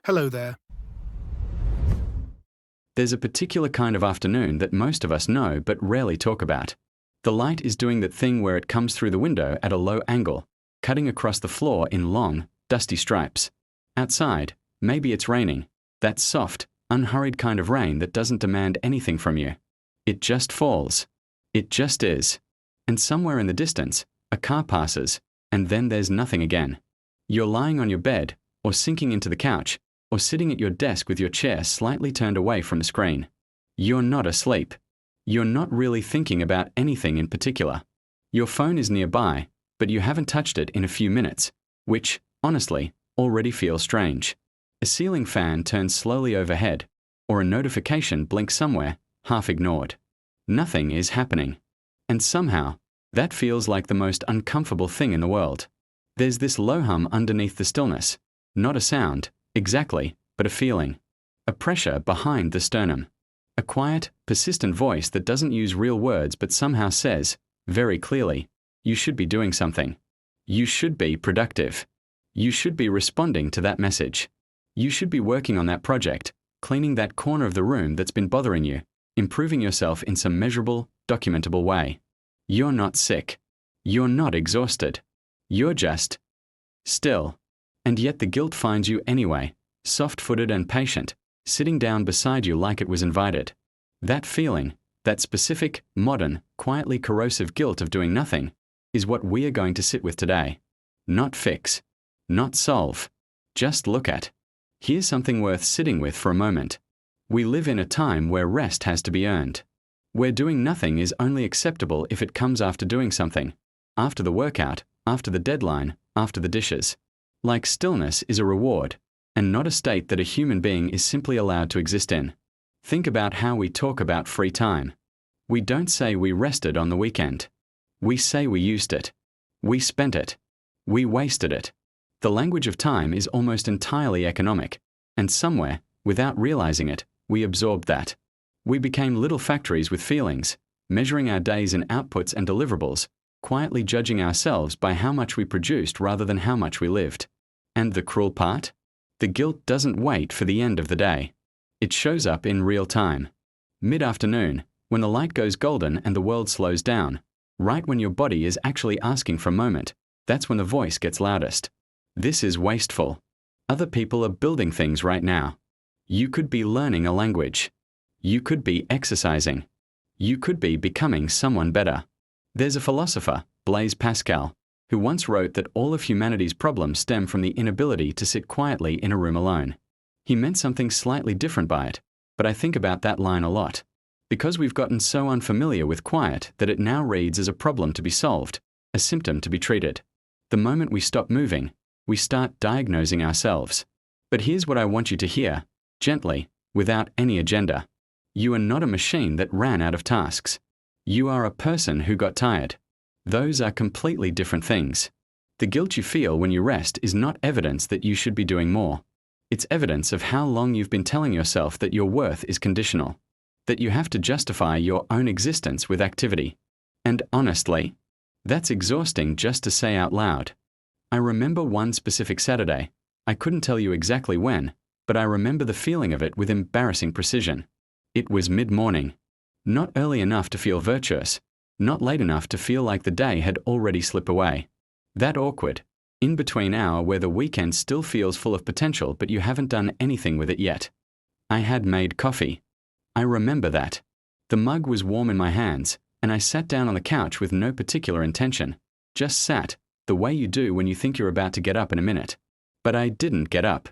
Hello there. There's a particular kind of afternoon that most of us know but rarely talk about. The light is doing that thing where it comes through the window at a low angle, cutting across the floor in long, dusty stripes. Outside, maybe it's raining, that soft, unhurried kind of rain that doesn't demand anything from you. It just falls. It just is. And somewhere in the distance, a car passes, and then there's nothing again. You're lying on your bed, or sinking into the couch, or sitting at your desk with your chair slightly turned away from the screen. You're not asleep. You're not really thinking about anything in particular. Your phone is nearby, but you haven't touched it in a few minutes, which, honestly, already feels strange. A ceiling fan turns slowly overhead, or a notification blinks somewhere, half ignored. Nothing is happening. And somehow, that feels like the most uncomfortable thing in the world. There's this low hum underneath the stillness, not a sound, exactly, but a feeling. A pressure behind the sternum. A quiet, persistent voice that doesn't use real words but somehow says, very clearly, you should be doing something. You should be productive. You should be responding to that message. You should be working on that project, cleaning that corner of the room that's been bothering you, improving yourself in some measurable, documentable way. You're not sick. You're not exhausted. You're just still. And yet the guilt finds you anyway, soft-footed and patient, sitting down beside you like it was invited. That feeling, that specific, modern, quietly corrosive guilt of doing nothing, is what we are going to sit with today. Not fix. Not solve. Just look at. Here's something worth sitting with for a moment. We live in a time where rest has to be earned. Where doing nothing is only acceptable if it comes after doing something. After the workout, after the deadline, after the dishes. Like stillness is a reward, and not a state that a human being is simply allowed to exist in. Think about how we talk about free time. We don't say we rested on the weekend. We say we used it. We spent it. We wasted it. The language of time is almost entirely economic, and somewhere, without realizing it, we absorbed that. We became little factories with feelings, measuring our days in outputs and deliverables, quietly judging ourselves by how much we produced rather than how much we lived. And the cruel part? The guilt doesn't wait for the end of the day. It shows up in real time. Mid-afternoon, when the light goes golden and the world slows down, right when your body is actually asking for a moment, that's when the voice gets loudest. This is wasteful. Other people are building things right now. You could be learning a language. You could be exercising. You could be becoming someone better. There's a philosopher, Blaise Pascal, who once wrote that all of humanity's problems stem from the inability to sit quietly in a room alone. He meant something slightly different by it, but I think about that line a lot. Because we've gotten so unfamiliar with quiet that it now reads as a problem to be solved, a symptom to be treated. The moment we stop moving, we start diagnosing ourselves. But here's what I want you to hear, gently, without any agenda. You are not a machine that ran out of tasks. You are a person who got tired. Those are completely different things. The guilt you feel when you rest is not evidence that you should be doing more. It's evidence of how long you've been telling yourself that your worth is conditional, that you have to justify your own existence with activity. And honestly, that's exhausting just to say out loud. I remember one specific Saturday. I couldn't tell you exactly when, but I remember the feeling of it with embarrassing precision. It was mid-morning. Not early enough to feel virtuous, not late enough to feel like the day had already slipped away. That awkward, in-between hour where the weekend still feels full of potential but you haven't done anything with it yet. I had made coffee. I remember that. The mug was warm in my hands, and I sat down on the couch with no particular intention. Just sat, the way you do when you think you're about to get up in a minute. But I didn't get up.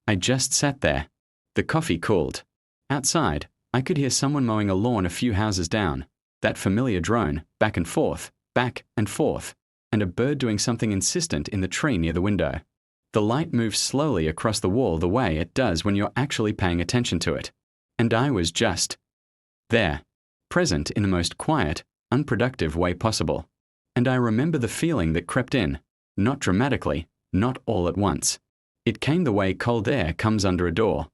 I just sat there. The coffee cooled. Outside, I could hear someone mowing a lawn a few houses down, that familiar drone, back and forth, and a bird doing something insistent in the tree near the window. The light moved slowly across the wall the way it does when you're actually paying attention to it. And I was just there, present in the most quiet, unproductive way possible. And I remember the feeling that crept in, not dramatically, not all at once. It came the way cold air comes under a door.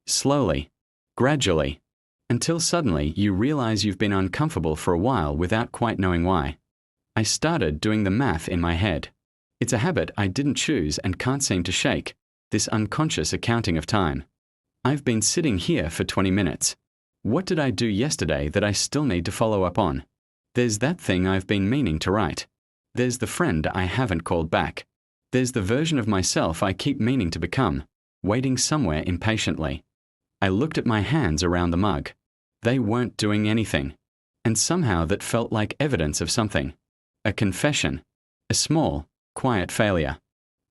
Slowly, gradually, until suddenly you realize you've been uncomfortable for a while without quite knowing why. I started doing the math in my head. It's a habit I didn't choose and can't seem to shake, this unconscious accounting of time. I've been sitting here for 20 minutes. What did I do yesterday that I still need to follow up on? There's that thing I've been meaning to write. There's the friend I haven't called back. There's the version of myself I keep meaning to become, waiting somewhere impatiently. I looked at my hands around the mug. They weren't doing anything. And somehow that felt like evidence of something. A confession. A small, quiet failure.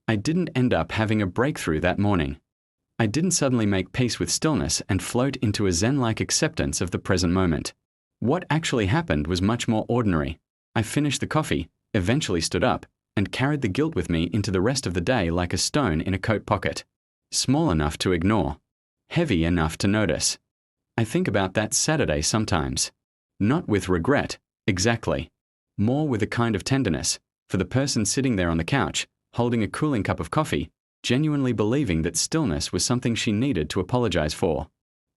I didn't end up having a breakthrough that morning. I didn't suddenly make peace with stillness and float into a zen-like acceptance of the present moment. What actually happened was much more ordinary. I finished the coffee, eventually stood up, and carried the guilt with me into the rest of the day like a stone in a coat pocket. Small enough to ignore. Heavy enough to notice. I think about that Saturday sometimes. Not with regret, exactly. More with a kind of tenderness, for the person sitting there on the couch, holding a cooling cup of coffee, genuinely believing that stillness was something she needed to apologize for.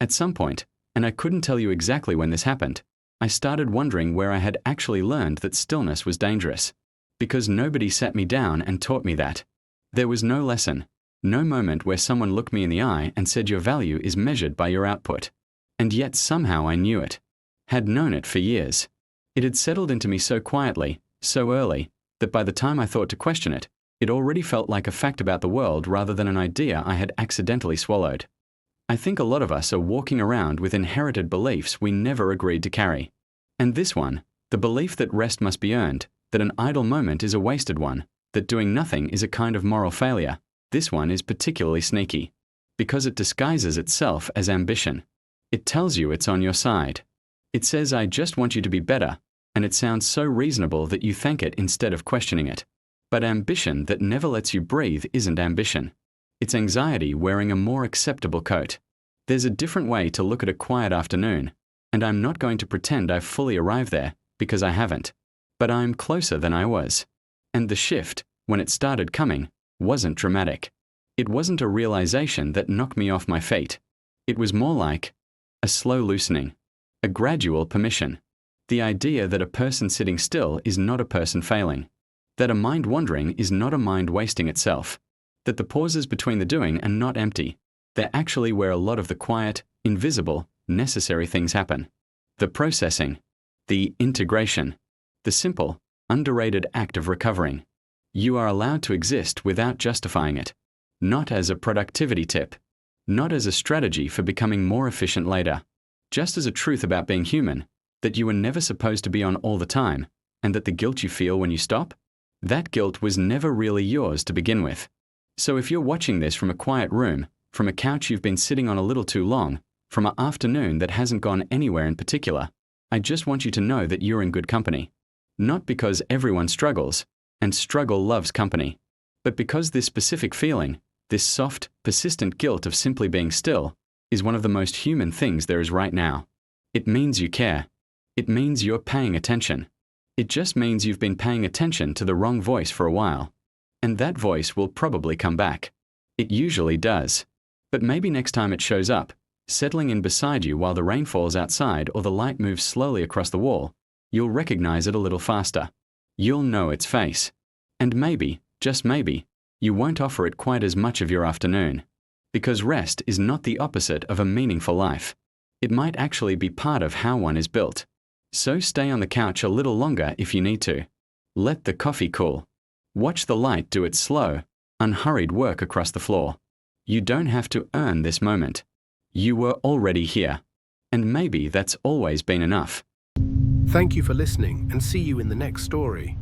At some point, and I couldn't tell you exactly when this happened, I started wondering where I had actually learned that stillness was dangerous. Because nobody sat me down and taught me that. There was no lesson, no moment where someone looked me in the eye and said your value is measured by your output. And yet somehow I knew it. Had known it for years. It had settled into me so quietly, so early, that by the time I thought to question it, it already felt like a fact about the world rather than an idea I had accidentally swallowed. I think a lot of us are walking around with inherited beliefs we never agreed to carry. And this one, the belief that rest must be earned, that an idle moment is a wasted one, that doing nothing is a kind of moral failure, this one is particularly sneaky. Because it disguises itself as ambition. It tells you it's on your side. It says, I just want you to be better, and it sounds so reasonable that you thank it instead of questioning it. But ambition that never lets you breathe isn't ambition. It's anxiety wearing a more acceptable coat. There's a different way to look at a quiet afternoon, and I'm not going to pretend I've fully arrived there, because I haven't. But I'm closer than I was. And the shift, when it started coming, wasn't dramatic. It wasn't a realization that knocked me off my feet. It was more like a slow loosening. A gradual permission. The idea that a person sitting still is not a person failing. That a mind wandering is not a mind wasting itself. That the pauses between the doing are not empty. They're actually where a lot of the quiet, invisible, necessary things happen. The processing. The integration. The simple, underrated act of recovering. You are allowed to exist without justifying it. Not as a productivity tip. Not as a strategy for becoming more efficient later. Just as a truth about being human, that you were never supposed to be on all the time, and that the guilt you feel when you stop, that guilt was never really yours to begin with. So if you're watching this from a quiet room, from a couch you've been sitting on a little too long, from an afternoon that hasn't gone anywhere in particular, I just want you to know that you're in good company. Not because everyone struggles, and struggle loves company, but because this specific feeling, this soft, persistent guilt of simply being still, is one of the most human things there is right now. It means you care. It means you're paying attention. It just means you've been paying attention to the wrong voice for a while. And that voice will probably come back. It usually does. But maybe next time it shows up, settling in beside you while the rain falls outside or the light moves slowly across the wall, you'll recognize it a little faster. You'll know its face. And maybe, just maybe, you won't offer it quite as much of your afternoon. Because rest is not the opposite of a meaningful life. It might actually be part of how one is built. So stay on the couch a little longer if you need to. Let the coffee cool. Watch the light do its slow, unhurried work across the floor. You don't have to earn this moment. You were already here. And maybe that's always been enough. Thank you for listening, and see you in the next story.